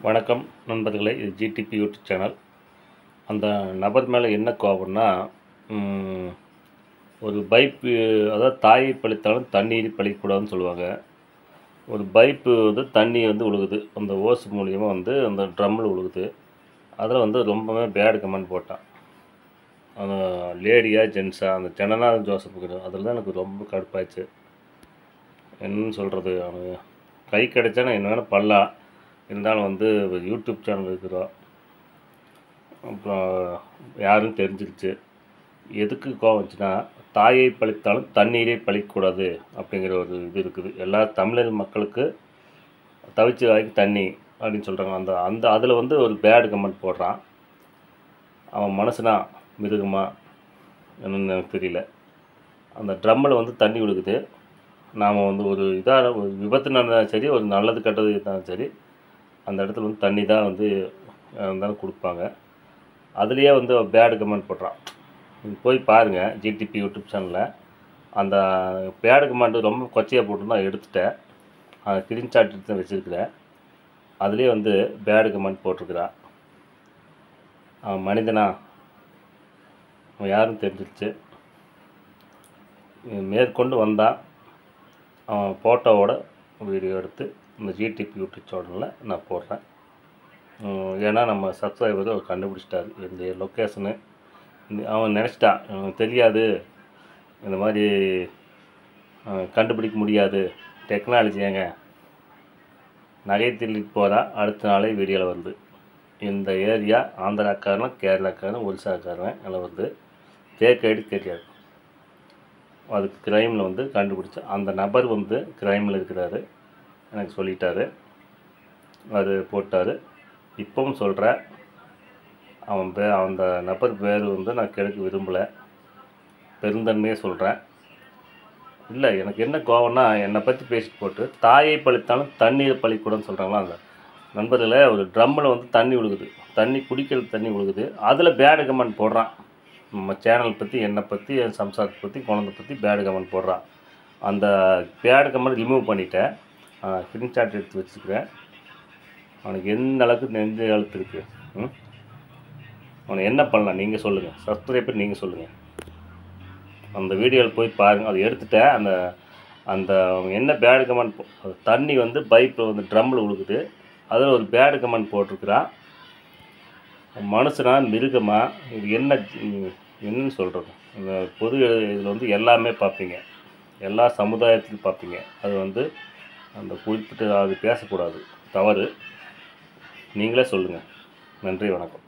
வணக்கம் நண்பர்களே, இது ஜிடிபி யூடியூப் சேனல். அந்த நபர் மேலே என்ன கோபம்னா, ஒரு பைப்பு, அதாவது தாயை பழித்தாலும் தண்ணீரை பழிக்கக்கூடாதுன்னு சொல்லுவாங்க. ஒரு பைப்பு வந்து தண்ணி வந்து விழுகுது, அந்த ஓஸ் மூலியமாக வந்து அந்த ட்ரம்மில் விழுகுது. அதில் வந்து ரொம்பவே பேட் கமெண்ட் போட்டான். அந்த லேடியா ஜென்ஸா, அந்த ஜனனா ஜோசப்புக்கு அதில் தான் எனக்கு ரொம்ப கடுப்பாயிடுச்சு. என்னன்னு சொல்கிறது, அவனுக்கு கை கிடைச்சா நான் என்ன வேணால் பண்ணலாம். இருந்தாலும் வந்து யூடியூப் சேனல் இருக்கிறோம், அப்புறம் யாரும் தெரிஞ்சிருச்சு. எதுக்கு கோவம் வந்துச்சுன்னா, தாயை பழித்தாலும் தண்ணீரை பழிக்கக்கூடாது அப்படிங்கிற ஒரு இது இருக்குது. எல்லா தமிழர் மக்களுக்கு தவிச்ச வாய்க்கு தண்ணி அப்படின்னு சொல்கிறாங்க. அந்த அந்த அதில் வந்து ஒரு பேட் கமெண்ட் போடுறான். அவன் மனுஷனா மிருகமா என்னன்னு எனக்கு தெரியல. அந்த ட்ரம்மில் வந்து தண்ணி விழுகுது. நாம் வந்து ஒரு இதாக ஒரு விபத்து நடந்தாலும் சரி, ஒரு நல்லது கெட்டது இருந்தாலும் சரி, அந்த இடத்துல வந்து தண்ணி தான் வந்து இருந்தாலும் கொடுப்பாங்க. அதுலேயே வந்து பேட் கமெண்ட் போடுறான். நீங்கள் போய் பாருங்கள் ஜிடிபி யூடியூப் சேனலில். அந்த பேட் கமெண்ட் ரொம்ப கொச்சையாக போட்டு நான் எடுத்துட்டேன். அதை ஸ்க்ரீன்ஷாட் எடுத்து தான் வச்சுருக்கிறேன். அதுலேயே வந்து பேட் கமெண்ட் போட்டிருக்கிறான். அவன் மனிதனா, அவன் யாரும் தெரிஞ்சிருச்சு. மேற்கொண்டு வந்தான், அவன் ஃபோட்டோவோட வீடியோ எடுத்து இந்த ஜிடிபி யூடியூப் சேனலில் நான் போடுறேன். ஏன்னா நம்ம சப்ஸ்கிரைபர் அவர் கண்டுபிடிச்சிட்டாரு இந்த லொக்கேஷனு. அவன் நினச்சிட்டான், தெரியாது, இந்த மாதிரி கண்டுபிடிக்க முடியாது, டெக்னாலஜி ஏங்க, நகை திருடிட்டு போகிறான், அடுத்த நாளே வீடியோவில் வருது. இந்த ஏரியா ஆந்திராக்காரன், கேரளாக்காரன், ஒரிசாக்காரன் எல்லாம் வருது. ஃபேக் ஐடி தெரியாது. அதுக்கு க்ரைமில் வந்து கண்டுபிடிச்ச அந்த நபர் வந்து க்ரைமில் இருக்கிறாரு, எனக்கு சொல்லிட்டாரு. அது போட்டார். இப்பவும் சொல்கிறேன், அந்த நபர் பேர் வந்து நான் கெடுக்க விரும்பலை, பெருந்தன்மையே சொல்கிறேன். இல்லை, எனக்கு என்ன கோவம்னா, என்னை பற்றி பேசிட்டு போட்டு தாயை பழித்தாலும் தண்ணீரை பழிக்கூடன்னு சொல்கிறாங்களா. அந்த நண்பர்களே, ஒரு ட்ரம்மில் வந்து தண்ணி விழுகுது, தண்ணி குடிக்கிற தண்ணி விழுகுது, அதில் பேடு கமெண்ட் போடுறான். நம்ம சேனல் பற்றி, என்னை பற்றி, என் சம்சாரத்தை பற்றி, குழந்தை பற்றி பேடு கமெண்ட் போடுறான். அந்த பேடு கமெண்ட் ரிமூவ் பண்ணிவிட்டேன். ஸ்க்ரீன்ஷாட் எடுத்து வச்சுக்கிறேன். அவனுக்கு எந்த அளவுக்கு நெஞ்சு எழுத்து இருக்குது. அவனை என்ன பண்ணலாம் நீங்கள் சொல்லுங்கள், சப்ஸ்கிரைபர் நீங்கள் சொல்லுங்கள். அந்த வீடியோவில் போய் பாருங்கள், அதை எடுத்துட்டேன். அந்த அந்த அவங்க என்ன பேடு கமெண்ட், தண்ணி வந்து பைப்பில் வந்து ட்ரம்மில் விழுகுது, அதில் ஒரு பேடு கமெண்ட் போட்டிருக்கிறான். மனுஷனா மிருகமா, இது என்னன்னு சொல்கிறது. இந்த பொது இதில் வந்து எல்லாமே பார்ப்பீங்க, எல்லா சமுதாயத்திலும் பார்ப்பீங்க. அது வந்து அந்த குறிப்பிட்ட அது பேசக்கூடாது, தவறு. நீங்களே சொல்லுங்கள். நன்றி, வணக்கம்.